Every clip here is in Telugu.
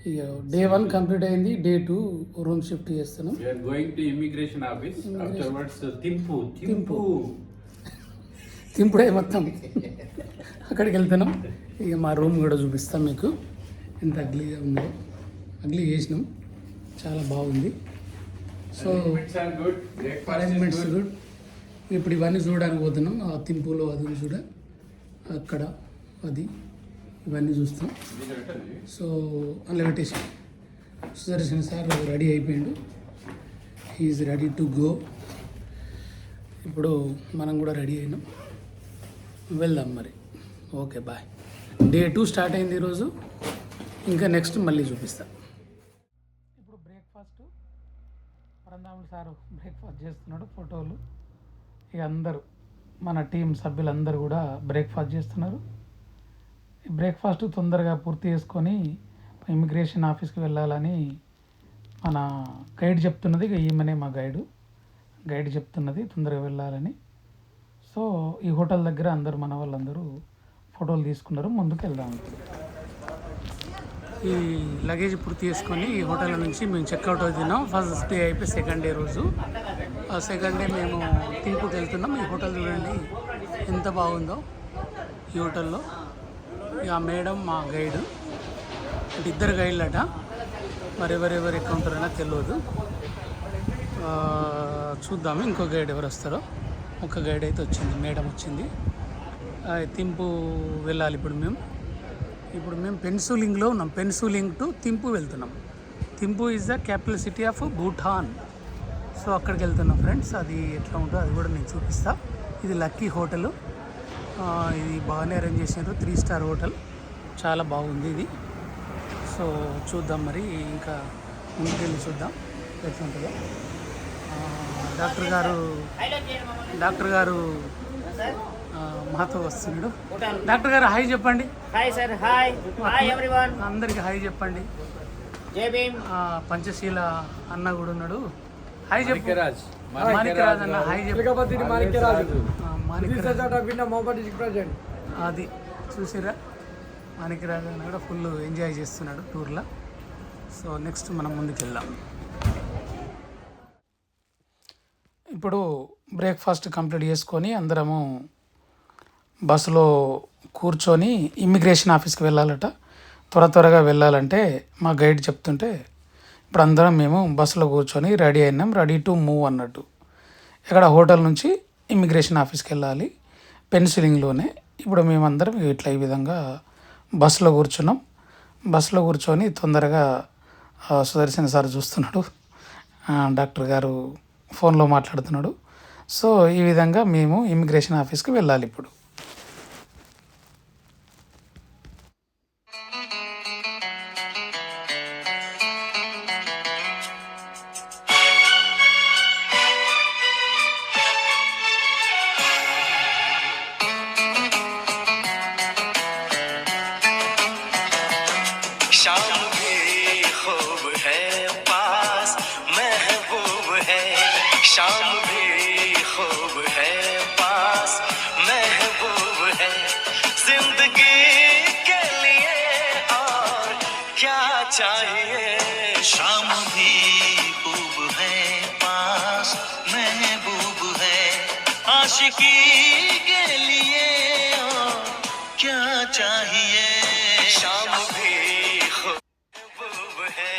ఇక డే 1 కంప్లీట్ అయింది. డే 2 రూమ్ షిఫ్ట్ చేస్తున్నాం. Going to immigration office afterwards Thimphu తింపుడే మొత్తం అక్కడికి వెళ్తున్నాం. ఇక మా రూమ్ కూడా చూపిస్తాం మీకు ఎంత అగ్లీగా ఉందో. అగ్లీ చేసినాం, చాలా బాగుంది. So arrangements good. ఇప్పుడు ఇవన్నీ చూడడానికి పోతున్నాం. ఆ తింపులో అది చూడ, అక్కడ అది ఇవన్నీ చూస్తాం. So levitation Sudarshan sir ready అయిపోయిండు. He's ready to go. ఇప్పుడు మనం కూడా రెడీ అయినాం, వెళ్దాం మరి. Okay bye. డే 2 స్టార్ట్ అయింది ఈరోజు. ఇంకా నెక్స్ట్ మళ్ళీ చూపిస్తా. ఇప్పుడు బ్రేక్ఫాస్ట్ పరంధాములు సారు బ్రేక్ఫాస్ట్ చేస్తున్నాడు. ఫోటోలు ఇక అందరూ మన టీం సభ్యులందరూ కూడా బ్రేక్ఫాస్ట్ చేస్తున్నారు. ఈ బ్రేక్ఫాస్ట్ తొందరగా పూర్తి చేసుకొని ఇమిగ్రేషన్ ఆఫీస్కి వెళ్ళాలని మన గైడ్ చెప్తున్నది. ఇక ఈమెనే మా గైడ్ చెప్తున్నది తొందరగా వెళ్ళాలని. సో ఈ హోటల్ దగ్గర అందరూ మన వాళ్ళందరూ ఫోటోలు తీసుకున్నారు. ముందుకు వెళ్దాం. ఈ లగేజ్ పూర్తి చేసుకొని ఈ హోటల్ నుంచి మేము చెక్అవుట్ అవుతున్నాం. ఫస్ట్ డే అయిపోయి సెకండ్ డే రోజు. ఆ సెకండ్ డే మేము తింపుకి వెళ్తున్నాం. ఈ హోటల్ చూడండి ఎంత బాగుందో. ఈ హోటల్లో ఇక మేడం మా గైడ్, అంటే ఇద్దరు గైడ్లట. మరి ఎవరెవరు ఎక్కడ ఉంటారో తెలియదు. చూద్దాము ఇంకో గైడ్ ఎవరు వస్తారో. ఒక గైడ్ అయితే వచ్చింది, మేడం వచ్చింది. తింపు వెళ్ళాలి ఇప్పుడు మేము పెన్సులింగ్లో ఉన్నాం. పెన్సులింగ్ టు తింపు వెళ్తున్నాం. Thimphu is the capital city of Bhutan. So అక్కడికి వెళ్తున్నాం ఫ్రెండ్స్. అది ఎట్లా ఉంటుందో అది కూడా నేను చూపిస్తా. ఇది లక్కీ హోటల్. ఇది బాగానే అరేంజ్ చేసినారు. 3 స్టార్ హోటల్, చాలా బాగుంది ఇది. సో చూద్దాం మరి, ఇంకా ముందుకెళ్ళి చూద్దాం ఎట్లా ఉంటుందో. డాక్టర్ గారు మాతో వస్తున్నాడు. డాక్టర్ గారు హాయ్ చెప్పండి. Hi sir. Hi everyone. అందరికి హాయ్ చెప్పండి. జై భీమ్. పంచశీల అన్న కూడా ఉన్నాడు. హాయ్ చెప్పు. మాణిక్యరాజ్ అన్న హాయ్ చెప్పు. అది చూసిరా, మాణిక్యరాజ్ అన్న కూడా ఫుల్ ఎంజాయ్ చేస్తున్నాడు టూర్లో. సో నెక్స్ట్ మనం ముందుకు వెళ్దాం. ఇప్పుడు బ్రేక్ఫాస్ట్ కంప్లీట్ చేసుకొని అందరము బస్సులో కూర్చొని ఇమ్మిగ్రేషన్ ఆఫీస్కి వెళ్ళాలట. త్వరగా వెళ్ళాలంటే మా గైడ్ చెప్తుంటే ఇప్పుడు అందరం మేము బస్సులో కూర్చొని రెడీ అయినాం. రెడీ టు మూవ్ అన్నట్టు. ఇక్కడ హోటల్ నుంచి ఇమ్మిగ్రేషన్ ఆఫీస్కి వెళ్ళాలి, పెన్సిలింగ్లోనే. ఇప్పుడు మేమందరం ఇట్లా ఈ విధంగా బస్సులో కూర్చున్నాం. బస్సులో కూర్చొని తొందరగా సుదర్శన్ సార్ చూస్తున్నాడు, డాక్టర్ గారు ఫోన్లో మాట్లాడుతున్నాడు. సో ఈ విధంగా మేము ఇమిగ్రేషన్ ఆఫీస్కి వెళ్ళాలి ఇప్పుడు. शाम भी खूब है, पास महबूब है, जिंदगी के लिए और क्या चाहिए। शाम भी खूब है, पास महबूब है, आशिकी के लिए और क्या चाहिए। शाम भी खूब है,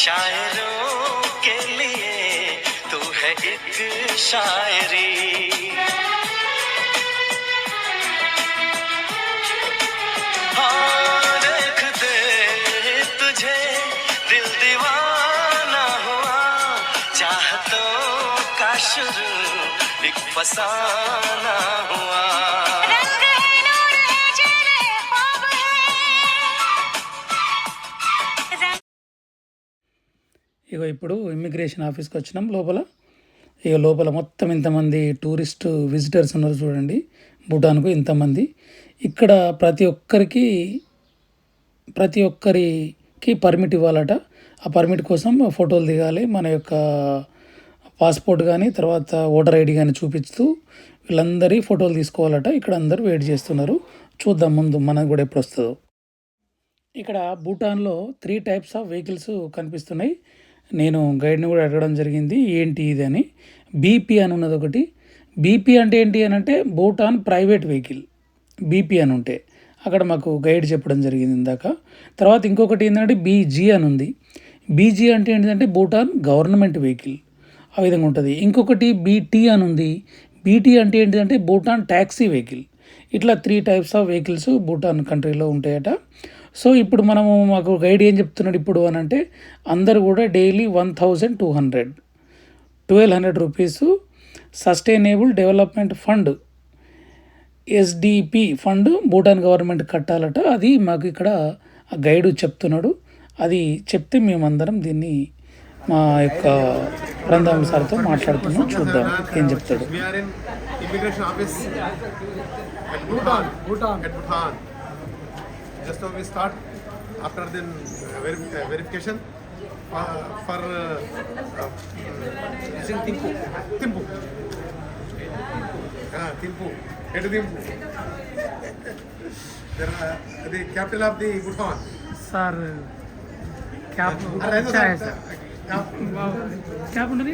शायरों के लिए तू है एक शायरी हाँ देखते तुझे दिल दीवाना हुआ चाहतों का शुरू एक फसाना हुआ ఇగో ఇప్పుడు ఇమ్మిగ్రేషన్ ఆఫీస్కి వచ్చినాం. లోపల మొత్తం ఇంతమంది టూరిస్ట్ విజిటర్స్ ఉన్నారు చూడండి. భూటాన్కు ఇంతమంది. ఇక్కడ ప్రతి ఒక్కరికి పర్మిట్ ఇవ్వాలట. ఆ పర్మిట్ కోసం ఫోటోలు దిగాలి. మన యొక్క పాస్పోర్ట్ కానీ తర్వాత ఓటర్ ఐడి కానీ చూపిస్తూ వీళ్ళందరి ఫోటోలు తీసుకోవాలట. ఇక్కడ అందరూ వెయిట్ చేస్తున్నారు. చూద్దాం ముందు మనకు కూడా ఎప్పుడు వస్తుందో. ఇక్కడ భూటాన్లో 3 టైప్స్ ఆఫ్ వెహికల్స్ కనిపిస్తున్నాయి. నేను గైడ్ని కూడా అడగడం జరిగింది ఏంటి ఇది అని. బీపీ అని ఉన్నది ఒకటి. బీపీ అంటే ఏంటి అని అంటే భూటాన్ ప్రైవేట్ వెహికల్ బీపీ అని ఉంటే అక్కడ మాకు గైడ్ చెప్పడం జరిగింది ఇందాక. తర్వాత ఇంకొకటి ఏంటంటే బీజీ అని ఉంది. బీజీ అంటే ఏంటంటే భూటాన్ గవర్నమెంట్ వెహికల్ ఆ విధంగా ఉంటుంది. ఇంకొకటి బీటీ అని ఉంది. బీటీ అంటే ఏంటంటే భూటాన్ ట్యాక్సీ వెహికల్. ఇట్లా 3 టైప్స్ ఆఫ్ వెహికల్స్ భూటాన్ కంట్రీలో ఉంటాయట. సో ఇప్పుడు మాకు గైడ్ ఏం చెప్తున్నాడు ఇప్పుడు అని అంటే అందరు కూడా daily 1200 rupees sustainable development fund SDP fund Bhutan government కట్టాలట. అది మాకు ఇక్కడ గైడ్ చెప్తున్నాడు. అది చెప్తే మేమందరం దీన్ని మా యొక్క బృందాం సార్తో మాట్లాడుతున్నాం. చూద్దాం ఏం చెప్తాడు. Immigration office at Bhutan. Just now we start after then verification for Timpu. Timpu. Head of Timpu. The capital of the Bhutan. Sir cab cab ఉన్నది.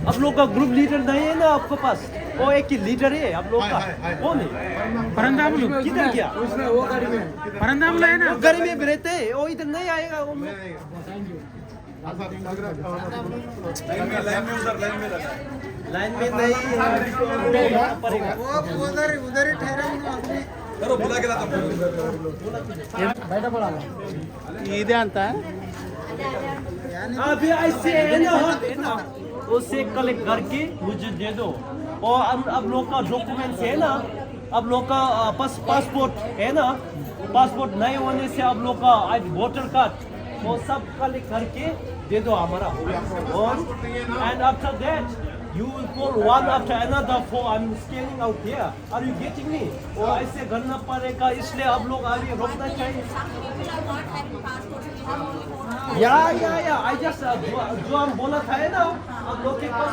आप लोग का ग्रुप लीडर नहीं है ना आपके पास? वो एक ही लीडर है आप लोग का? कौन है? పరందాములు किधर गया? పరందాములు అయినా घर में भी रहते हैं, वो इधर नहीं आएगा वो। लाइन में नहीं उधर ही ठहरा ఇదే అంతా अभी ऐसे है ना उसे कलेक्ट करके मुझे दे दो। और अब लोग का डॉक्यूमेंट्स है ना, अब लोग का पासपोर्ट है ना, पासपोर्ट नहीं होने से अब लोग का वोटर कार्ड वो सब कलेक्ट करके दे दो हमारा। और and after that you will call one after another for I'm scanning out here. Are you getting me? और ऐसे करना पड़ेगा, इसलिए आप लोग अभी रोकना चाहिए। या I just जो हम बोला था है ना, आप लोग के पास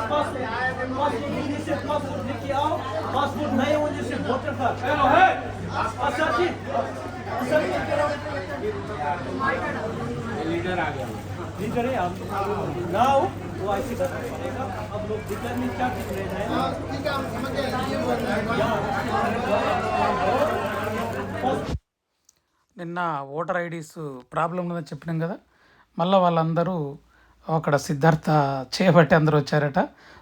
पासपोर्ट लेके आओ, पासपोर्ट नहीं होने से वोटर कार्ड। लीडर आ गया, लीडर है हम नाउ वो ऐसे करना पड़ेगा। अब लोग दिक्कत नहीं क्या कर रहे हैं నిన్న ఓటర్ ఐడీస్ ప్రాబ్లం ఉందని చెప్పినాం కదా. మళ్ళీ వాళ్ళందరూ అక్కడ సిద్ధార్థ చేయబట్టి అందరూ వచ్చారట.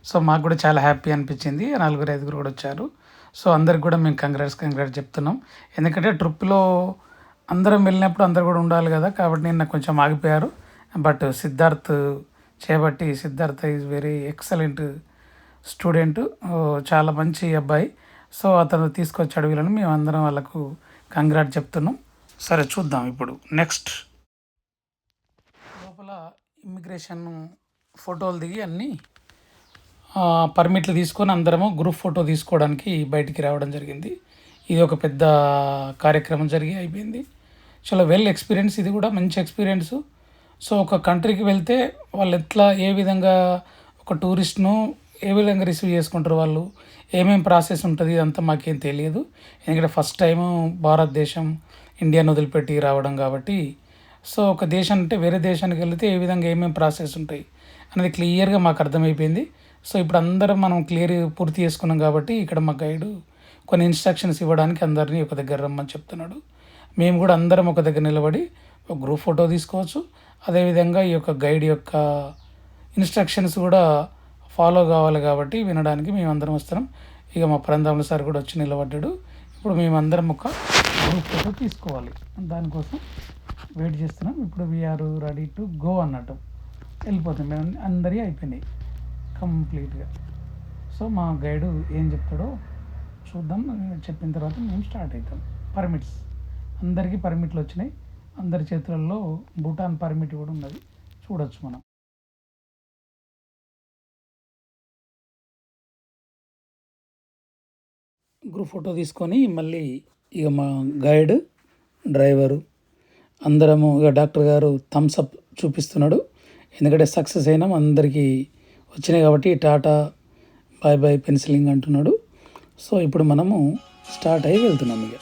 సో మాకు కూడా చాలా హ్యాపీ అనిపించింది. 4-5 కూడా వచ్చారు. సో అందరికి కూడా మేము కంగ్రాట్స్ చెప్తున్నాం. ఎందుకంటే ట్రిప్లో అందరం వెళ్ళినప్పుడు అందరు కూడా ఉండాలి కదా. కాబట్టి నిన్న కొంచెం ఆగిపోయారు. But Siddharth is very excellent student, చాలా మంచి అబ్బాయి. సో అతను తీసుకొచ్చాడు వీళ్ళని. మేము అందరం వాళ్ళకు కంగ్రాట్ చెప్తున్నాం. సరే చూద్దాం ఇప్పుడు నెక్స్ట్. లోపల ఇమ్మిగ్రేషన్ ఫోటోలు దిగి అన్నీ పర్మిట్లు తీసుకొని అందరము గ్రూప్ ఫోటో తీసుకోవడానికి బయటికి రావడం జరిగింది. ఇది ఒక పెద్ద కార్యక్రమం అయిపోయింది. చాలా వెల్ ఎక్స్పీరియన్స్, ఇది కూడా మంచి ఎక్స్పీరియన్స్. సో ఒక కంట్రీకి వెళ్తే వాళ్ళు ఏ విధంగా ఒక టూరిస్ట్ను ఏ విధంగా రిసీవ్ చేసుకుంటారు, వాళ్ళు ఏమేమి ప్రాసెస్ ఉంటుంది ఇదంతా మాకేం తెలియదు. ఎందుకంటే ఫస్ట్ టైము భారతదేశం ఇండియాను వదిలిపెట్టి రావడం కాబట్టి. సో ఒక దేశం అంటే వేరే దేశానికి వెళితే ఏ విధంగా ఏమేమి ప్రాసెస్ ఉంటాయి అనేది క్లియర్గా మాకు అర్థమైపోయింది. సో ఇప్పుడు అందరం మనం పూర్తి చేసుకున్నాం కాబట్టి ఇక్కడ మా గైడు కొన్ని ఇన్స్ట్రక్షన్స్ ఇవ్వడానికి అందరినీ ఒక దగ్గర రమ్మని చెప్తున్నాడు. మేము కూడా అందరం ఒక దగ్గర నిలబడి ఒక గ్రూప్ ఫోటో తీసుకోవచ్చు. అదేవిధంగా ఈ యొక్క గైడ్ యొక్క ఇన్స్ట్రక్షన్స్ కూడా ఫాలో కావాలి కాబట్టి వినడానికి మేమందరం వస్తున్నాం. ఇక మా పరంధాములు సార్ కూడా వచ్చి నిలబడ్డాడు. ఇప్పుడు మేమందరం ఒక గ్రూప్ ఫోటో తీసుకోవాలి, దానికోసం వెయిట్ చేస్తున్నాం. ఇప్పుడు వీఆర్ రెడీ టు గో అన్నట్టు వెళ్ళిపోతాం. మేము అందరి అయిపోయినాయి కంప్లీట్గా. సో మా గైడు ఏం చెప్తాడో చూద్దాం. చెప్పిన తర్వాత మేము స్టార్ట్ అవుతాం. పర్మిట్స్ అందరికీ పర్మిట్లు వచ్చినాయి. అందరి చేతులలో భూటాన్ పర్మిట్ కూడా ఉన్నది, చూడొచ్చు మనం. గ్రూప్ ఫోటో తీసుకొని మళ్ళీ ఇక మా గైడ్, డ్రైవరు అందరము ఇక డాక్టర్ గారు థమ్స్ అప్ చూపిస్తున్నాడు. ఎందుకంటే సక్సెస్ అయినాం, అందరికీ వచ్చినాయి కాబట్టి టాటా బాయ్ బాయ్ పెన్సిలింగ్ అంటున్నాడు. సో ఇప్పుడు మనము స్టార్ట్ అయ్యి వెళ్తున్నాం. ఇక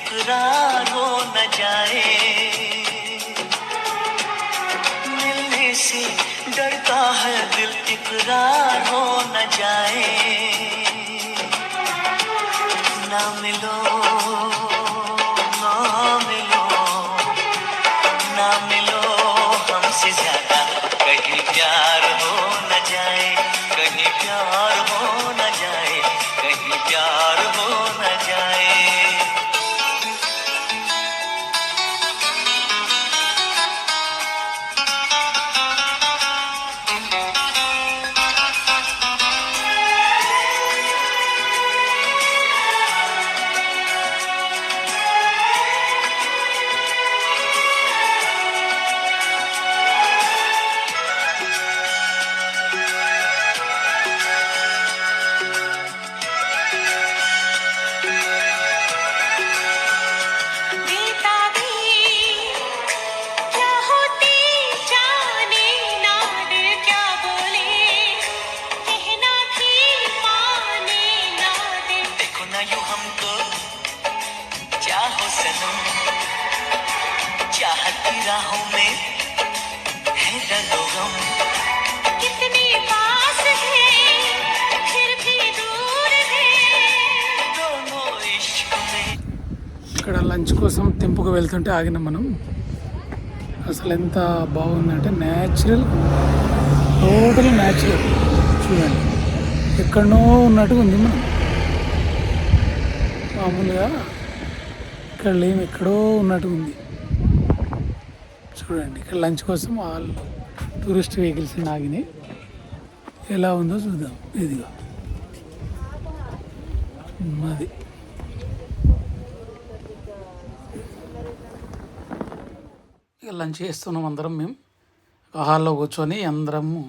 इकरार हो न जाए, मिलने से डरता है दिल इकरार हो न जाए, ना मिलो ना मिलो ना मिलो हमसे ज्यादा, कहीं प्यार हो न जाए, कहीं प्यार हो न जाए, कहीं प्यार हो न जाए। राहों में है दर्द गम, कितनी पास है फिर भी दूर है, दोनों इश्क में। ఇక్కడ లంచ్ కోసం తెంపుకు వెళ్తుంటే ఆగినాం మనం. అసలు ఎంత బాగుందంటే న్యాచురల్, టోటల్ న్యాచురల్. చూడండి ఎక్కడనో ఉన్నట్టుగా ఉంది. మనం మామూలుగా ఇక్కడ లేము, ఎక్కడో ఉన్నట్టుగా ఉంది. చూడండి ఇక్కడ లంచ్ కోసం వాళ్ళు టూరిస్ట్ వెహికల్స్ ఆగినాయి. ఎలా ఉందో చూద్దాం. ఇదిగో అది ఇక లంచ్ చేస్తున్నాం అందరం. మేము హాల్లో కూర్చొని అందరము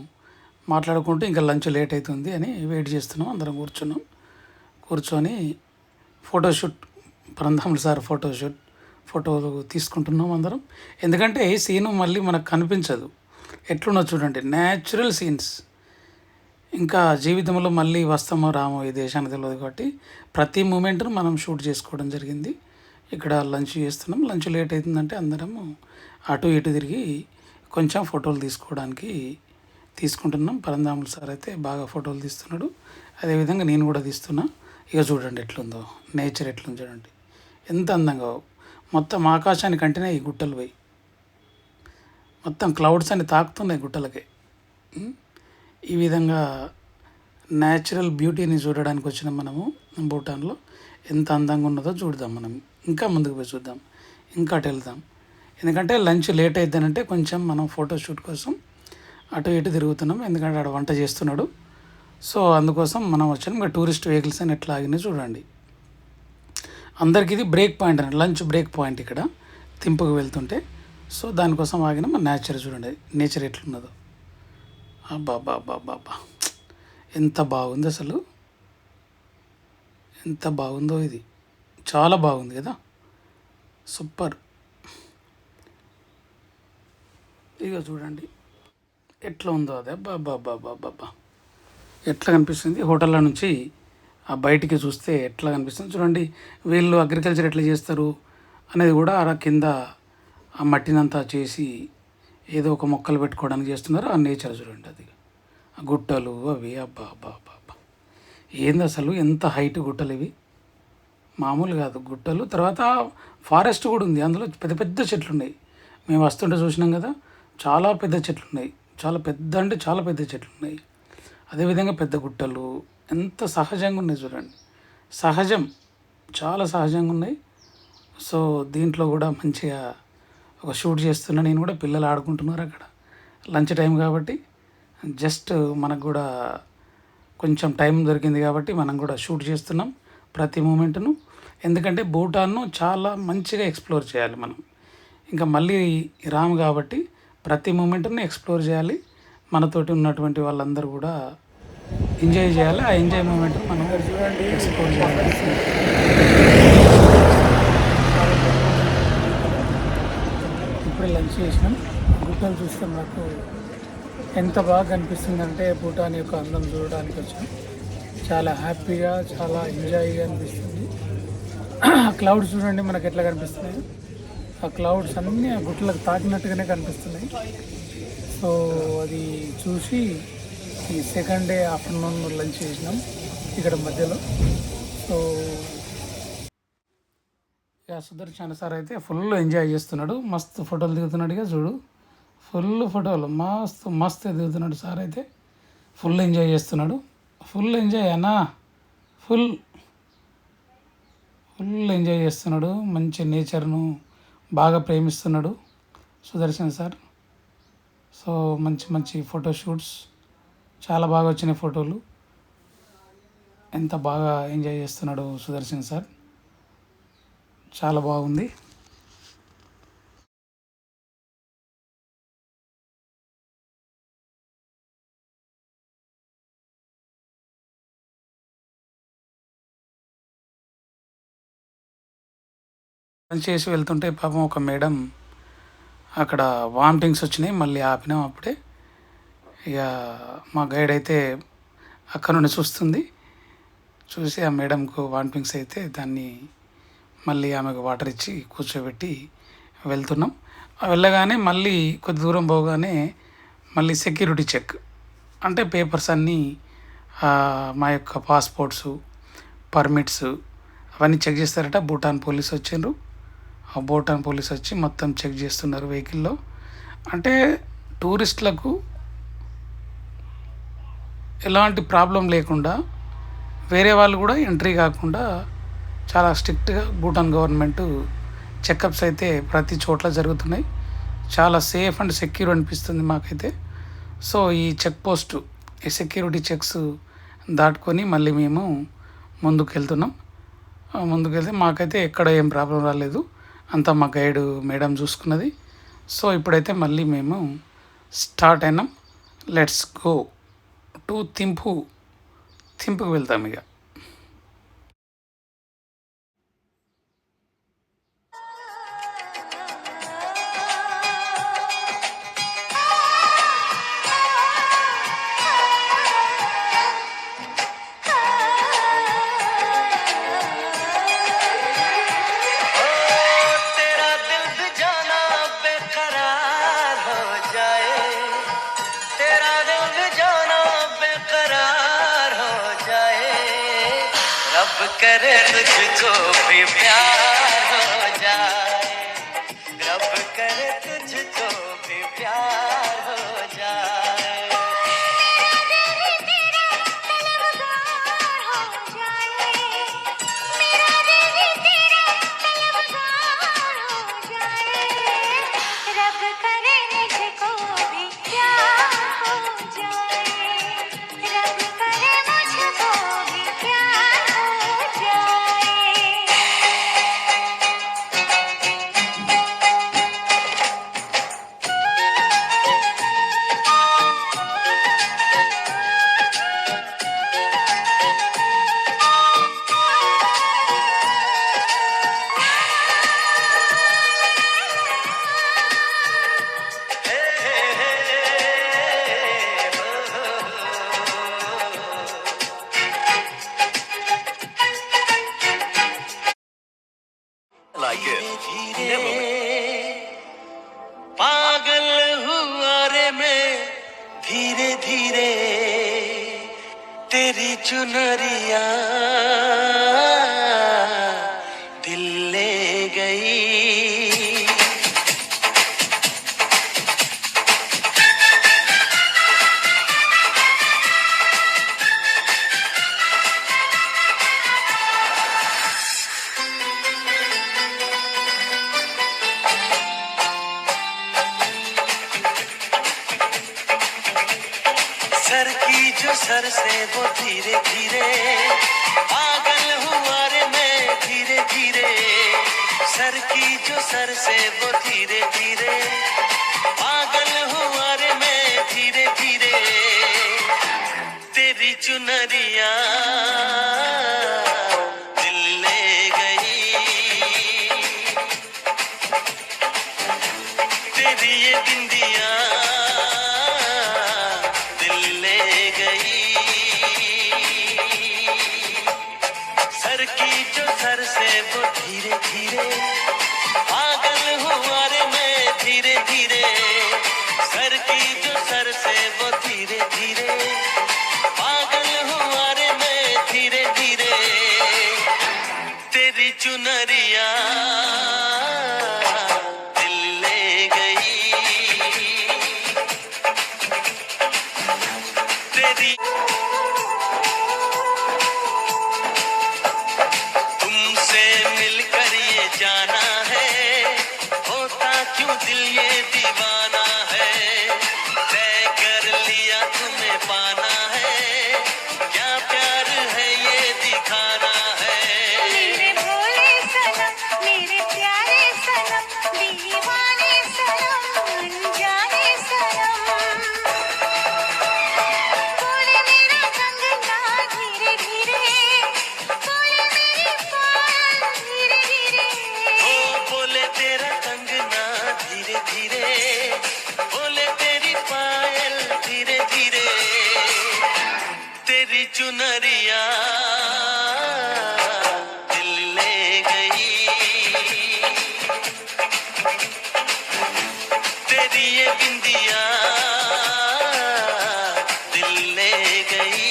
మాట్లాడుకుంటూ ఇంకా లంచ్ లేట్ అవుతుంది అని వెయిట్ చేస్తున్నాం. అందరం కూర్చొని ఫోటోషూట్, పరంధాములు సార్ ఫోటోలు తీసుకుంటున్నాం అందరం. ఎందుకంటే ఈ సీను మళ్ళీ మనకు కనిపించదు, ఎట్లున్నా చూడండి న్యాచురల్ సీన్స్. ఇంకా జీవితంలో మళ్ళీ వస్తామో రామో ఈ దేశానికి తెలియదు కాబట్టి ప్రతి మూమెంట్ను మనం షూట్ చేసుకోవడం జరిగింది. ఇక్కడ లంచ్ చేస్తున్నాం. లంచ్ లేట్ అవుతుందంటే అందరము అటు ఇటు తిరిగి కొంచెం ఫోటోలు తీసుకోవడానికి తీసుకుంటున్నాం. పరంధాములు సార్ అయితే బాగా ఫోటోలు తీస్తున్నాడు, అదేవిధంగా నేను కూడా తీస్తున్నా. ఇక చూడండి ఎట్లుందో నేచర్, ఎట్లుందో చూడండి ఎంత అందంగా. మొత్తం ఆకాశానికి అంటేనే ఈ గుట్టలు పోయి మొత్తం క్లౌడ్స్ అన్ని తాకుతున్నాయి గుట్టలకి. ఈ విధంగా న్యాచురల్ బ్యూటీని చూడడానికి వచ్చినాం మనము భూటాన్లో. ఎంత అందంగా ఉన్నదో చూద్దాం మనం, ఇంకా ముందుకు పోయి చూద్దాం, ఇంకా అటు వెళ్దాం. ఎందుకంటే లంచ్ లేట్ అయిద్దానంటే కొంచెం మనం ఫోటోషూట్ కోసం అటు ఇటు తిరుగుతున్నాం, ఎందుకంటే ఆడ వంట చేస్తున్నాడు. సో అందుకోసం మనం వచ్చాం. ఇంకా టూరిస్ట్ వెహికల్స్ అని ఎట్లా ఆగినాయి చూడండి. అందరికి ఇది బ్రేక్ పాయింట్ అని, లంచ్ బ్రేక్ పాయింట్ ఇక్కడ తింపుకు వెళ్తుంటే. సో దానికోసం ఆగిన మన నేచర్ చూడండి, నేచర్ ఎట్లున్నదో. అబ్బా బాబా బాబా, ఎంత బాగుంది అసలు, ఎంత బాగుందో ఇది, చాలా బాగుంది కదా, సూపర్. ఇక చూడండి ఎట్లా ఉందో అదే. బాబా బాబా బాబా ఎట్లా కనిపిస్తుంది హోటల్లో నుంచి ఆ బయటికి చూస్తే ఎట్లా కనిపిస్తుంది చూడండి. వీళ్ళు అగ్రికల్చర్ ఎట్లా చేస్తారు అనేది కూడా ఆ కింద ఆ మట్టినంతా చేసి ఏదో ఒక మొక్కలు పెట్టుకోవడానికి చేస్తున్నారు. ఆ నేచర్ చూడండి, అది ఆ గుట్టలు అవి. అబ్బా అబ్బా అబ్బా, ఏంది అసలు, ఎంత హైట్ గుట్టలు ఇవి, మామూలు కాదు గుట్టలు. తర్వాత ఫారెస్ట్ కూడా ఉంది, అందులో పెద్ద పెద్ద చెట్లు ఉన్నాయి. మేము వస్తుంటే చూసినాం కదా, చాలా పెద్ద చెట్లు ఉన్నాయి, చాలా పెద్ద అంటే చాలా పెద్ద చెట్లు ఉన్నాయి. అదేవిధంగా పెద్ద గుట్టలు ఎంత సహజంగా ఉన్నాయి చూడండి, సహజం, చాలా సహజంగా ఉన్నాయి. సో దీంట్లో కూడా మంచిగా ఒక షూట్ చేస్తున్నా నేను కూడా. పిల్లలు ఆడుకుంటున్నారు అక్కడ, లంచ్ టైం కాబట్టి జస్ట్ మనకు కూడా కొంచెం టైం దొరికింది కాబట్టి మనం కూడా షూట్ చేస్తున్నాం ప్రతి మూమెంట్ను. ఎందుకంటే భూటాన్ను చాలా మంచిగా ఎక్స్ప్లోర్ చేయాలి మనం, ఇంకా మళ్ళీ రాము కాబట్టి ప్రతి మూమెంట్ని ఎక్స్ప్లోర్ చేయాలి. మనతోటి ఉన్నటువంటి వాళ్ళందరూ కూడా ఎంజాయ్ చేయాలి. ఆ ఎంజాయ్ మూమెంట్ మనం ఎక్స్ప్లోర్ చేయాలి. ఇప్పుడే లంచ్ చేసినాం. గుట్టలు చూస్తే మాకు ఎంత బాగా కనిపిస్తుందంటే భూటాన్ యొక్క అందం చూడడానికి వచ్చాం. చాలా హ్యాపీగా, చాలా ఎంజాయ్గా అనిపిస్తుంది. క్లౌడ్స్ చూడండి మనకు ఎట్లా కనిపిస్తున్నాయి. ఆ క్లౌడ్స్ అన్నీ ఆ గుట్టలకు తాకినట్టుగానే కనిపిస్తున్నాయి. సో అది చూసి ఈ సెకండ్ డే ఆఫ్టర్నూన్ లంచ్ చేసినాం ఇక్కడ మధ్యలో. సో ఇక సుదర్శన్ సార్ అయితే ఫుల్ ఎంజాయ్ చేస్తున్నాడు, మస్తు ఫోటోలు దిగుతున్నాడుగా చూడు, ఫుల్ ఫోటోలు మస్తు మస్తు దిగుతున్నాడు సార్ అయితే. ఫుల్ ఎంజాయ్ చేస్తున్నాడు, ఫుల్ ఎంజాయ్ అన్నా, ఫుల్ ఫుల్ ఎంజాయ్ చేస్తున్నాడు. మంచి నేచర్ను బాగా ప్రేమిస్తున్నాడు సుదర్శన్ సార్. సో మంచి మంచి ఫోటోషూట్స్ చాలా బాగా వచ్చినాయి ఫోటోలు. ఎంత బాగా ఎంజాయ్ చేస్తున్నాడు సుదర్శన్ సార్, చాలా బాగుంది. చేసి వెళ్తుంటే పాపం ఒక మేడం అక్కడ వామిటింగ్స్ వచ్చినాయి, మళ్ళీ ఆపినాం అప్పుడే. ఇక మా గైడ్ అయితే అక్కడ నుండి చూస్తుంది, చూసి ఆ మేడంకు వామిటింగ్స్ అయితే దాన్ని మళ్ళీ ఆమెకు వాటర్ ఇచ్చి కూర్చోబెట్టి వెళ్తున్నాం. వెళ్ళగానే మళ్ళీ కొద్ది దూరం పోగానే మళ్ళీ సెక్యూరిటీ చెక్, అంటే పేపర్స్ అన్నీ మా యొక్క పాస్పోర్ట్స్, పర్మిట్స్ అవన్నీ చెక్ చేస్తారట. భూటాన్ పోలీస్ వచ్చిండ్రు, ఆ భూటాన్ పోలీస్ వచ్చి మొత్తం చెక్ చేస్తున్నారు వెహికల్లో. అంటే టూరిస్టులకు ఎలాంటి ప్రాబ్లం లేకుండా, వేరే వాళ్ళు కూడా ఎంట్రీ కాకుండా చాలా స్ట్రిక్ట్గా భూటాన్ గవర్నమెంట్ చెకప్స్ అయితే ప్రతి చోట్ల జరుగుతున్నాయి. చాలా సేఫ్ అండ్ సెక్యూర్ అనిపిస్తుంది మాకైతే. సో ఈ చెక్ పోస్టు, ఈ సెక్యూరిటీ చెక్స్ దాటుకొని మళ్ళీ మేము ముందుకు వెళ్తున్నాం. ముందుకు వెళ్తే మాకైతే ఎక్కడ ఏం ప్రాబ్లం రాలేదు, అంతా మా గైడ్ మేడం చూసుకున్నది. సో ఇప్పుడైతే మళ్ళీ మేము స్టార్ట్ అయినాం. లెట్స్ గో టు థింపుకు వెళ్తాం ఇక. तेरा दिल भी जाना बेकरार हो जा रब करे तुझको भी प्यार हो जाए, रब करे तुझको भी प्यार हो जाए। Like it. पागल हुआ रे मैं धीरे धीरे, तेरी चुनरिया दिल ले गई। सर की जो सर से वो धीरे धीरे, पागल हुआ रे मैं धीरे धीरे। सर की जो सर से वो धीरे धीरे, पागल हुआ रे मैं धीरे धीरे। तेरी चुनरिया दिल ले गई, तेरी ये बिंदिया दिल ले गई। सर की जो सर से वो धीरे धीरे, पागल हुआ रे मैं धीरे धीरे। सर की जो सर से वो धीरे धीरे, पागल हुआ रे मैं धीरे धीरे। तेरी चुनरिया दिल ले गई, तेरी तुमसे मिलकर ये जाना है, होता क्यों दिल ये दीवाना है। तय कर लिया तुम्हें पाना है, क्या प्यार है ये दिखाना है। मेरे भोले सनम, मेरे प्यारे सनम, दीवाने सनम, अनजाने सनम। बोले मेरा कंगना धीरे धीरे, बोले मेरी पायल धीरे धीरे। ओ बोले तेरा कंगना धीरे धीरे, बोले तेरी पायल धीरे धीरे। तेरी चुनरिया दिल ले गई, तेरी ये बिंदिया दिल ले गई।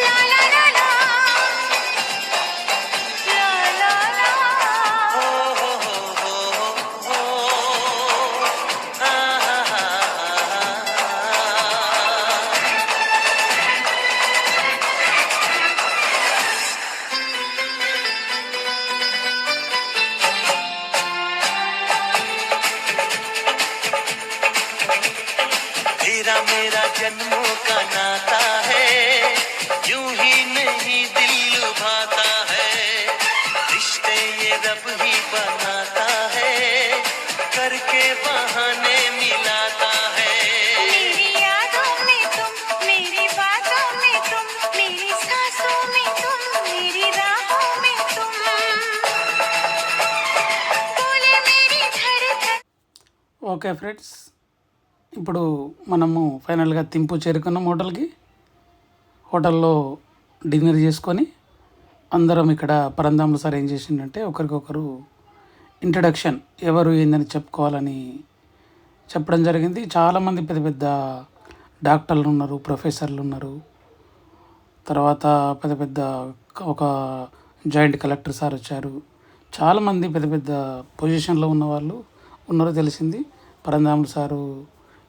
ला ला ला ला, ला ला ला। हो हो हो हो हो, आ हा हा हा। तेरा मेरा जन्मों का नाता है, यूं ही नहीं दिल लुभाता है। रिश्ते ये रब ही बनाता है, करके बहाने मिलाता है। मेरी यादों में तुम, मेरी बातों में तुम, मेरी सांसों में तुम, मेरी राहों में तुम। बोले मेरी धड़कन। ఓకే ఫ్రెండ్స్, ఇప్పుడు మనము ఫైనల్గా తింపు చేరుకున్నాం హోటల్కి. హోటల్లో డిన్నర్ చేసుకొని అందరం ఇక్కడ పరంధాములు సార్ ఏం చేసిండంటే ఒకరికొకరు ఇంట్రడక్షన్ ఎవరు ఏందని చెప్పుకోవాలని చెప్పడం జరిగింది. చాలామంది పెద్ద పెద్ద డాక్టర్లు ఉన్నారు, ప్రొఫెసర్లు ఉన్నారు, తర్వాత పెద్ద పెద్ద ఒక జాయింట్ కలెక్టర్ సార్ వచ్చారు. చాలామంది పెద్ద పెద్ద పొజిషన్లో ఉన్న వాళ్ళు ఉన్నారో తెలిసింది. పరంధాములు సారు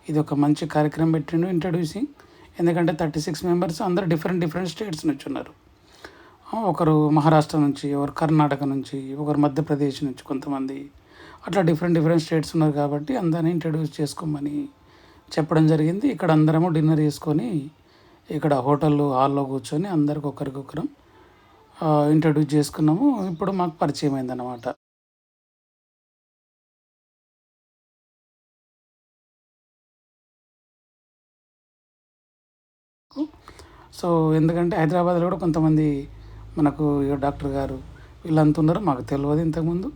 ఇది ఒక మంచి కార్యక్రమం పెట్టిండు ఇంట్రడ్యూసింగ్. ఎందుకంటే 36 మెంబర్స్ అందరూ డిఫరెంట్ స్టేట్స్ నుంచి ఉన్నారు. ఒకరు మహారాష్ట్ర నుంచి, ఒకరు కర్ణాటక నుంచి, ఒకరు మధ్యప్రదేశ్ నుంచి, కొంతమంది అట్లా డిఫరెంట్ స్టేట్స్ ఉన్నారు. కాబట్టి అందరినీ ఇంట్రడ్యూస్ చేసుకోమని చెప్పడం జరిగింది. ఇక్కడ అందరము డిన్నర్ చేసుకొని ఇక్కడ హాల్లో కూర్చొని అందరికి ఒకరికొకరం ఇంట్రడ్యూస్ చేసుకున్నాము. ఇప్పుడు మాకు పరిచయం అయిందన్నమాట. సో ఎందుకంటే హైదరాబాద్లో కూడా కొంతమంది మనకు డాక్టర్ గారు వీళ్ళంతా ఉన్నారు, మాకు తెలియదు ఇంతకుముందు.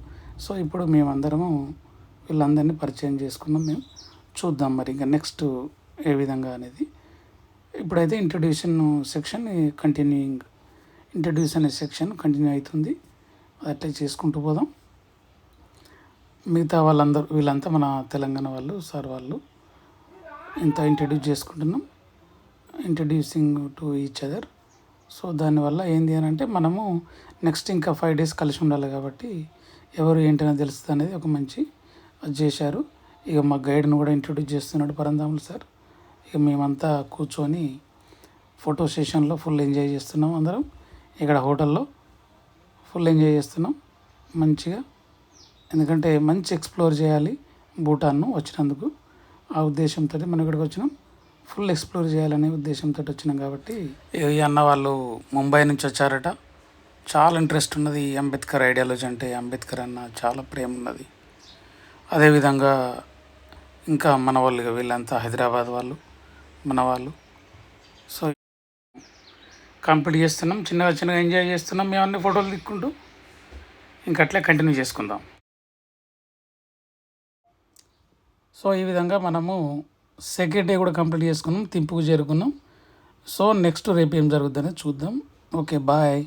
సో ఇప్పుడు మేమందరము వీళ్ళందరినీ పరిచయం చేసుకున్నాం. మేము చూద్దాం మరి ఇంకా నెక్స్ట్ ఏ విధంగా అనేది. ఇప్పుడైతే ఇంట్రడ్యూషన్ సెక్షన్ ఇంట్రడ్యూస్ అనే సెక్షన్ కంటిన్యూ అవుతుంది. అది అట్లా చేసుకుంటూ పోదాం. మిగతా వీళ్ళంతా మన తెలంగాణ వాళ్ళు, సార్ వాళ్ళు. ఇంత ఇంట్రడ్యూస్ చేసుకుంటున్నాం, introducing to each other. So దానివల్ల ఏంది అని అంటే మనము నెక్స్ట్ ఇంకా 5 days కలిసి ఉండాలి. కాబట్టి ఎవరు ఏంటనే తెలుస్తుంది అనేది ఒక మంచి అది చేశారు. ఇక మా గైడ్ను కూడా ఇంట్రడ్యూస్ చేస్తున్నాడు పరంధాములు సార్. ఇక మేమంతా కూర్చొని ఫోటో సెషన్లో ఫుల్ ఎంజాయ్ చేస్తున్నాం. అందరం ఇక్కడ హోటల్లో ఫుల్ ఎంజాయ్ చేస్తున్నాం మంచిగా. ఎందుకంటే మంచి ఎక్స్ప్లోర్ చేయాలి భూటాన్ను వచ్చినందుకు. ఆ ఉద్దేశంతో మనం ఇక్కడికి వచ్చినాం. ఫుల్ ఎక్స్ప్లోర్ చేయాలనే ఉద్దేశంతో వచ్చినాం. కాబట్టి ఈ అన్న వాళ్ళు ముంబై నుంచి వచ్చారట. చాలా ఇంట్రెస్ట్ ఉన్నది ఈ అంబేద్కర్ ఐడియాలజీ అంటే. అంబేద్కర్ అన్న చాలా ప్రేమ ఉన్నది. అదేవిధంగా ఇంకా మన వాళ్ళు వీళ్ళంతా హైదరాబాద్ వాళ్ళు, మన వాళ్ళు. సో కంప్లీట్ చేస్తున్నాం, చిన్నగా ఎంజాయ్ చేస్తున్నాం. మేము అన్ని ఫోటోలు తీసుకుంటూ ఇంకట్లే కంటిన్యూ చేసుకుందాం. సో ఈ విధంగా మనము సెకండ్ డే కూడా కంప్లీట్ చేసుకున్నాం, తింపుకు చేరుకున్నాం. సో నెక్స్ట్ రేపు ఏం జరుగుతుందనేది చూద్దాం. Okay, bye.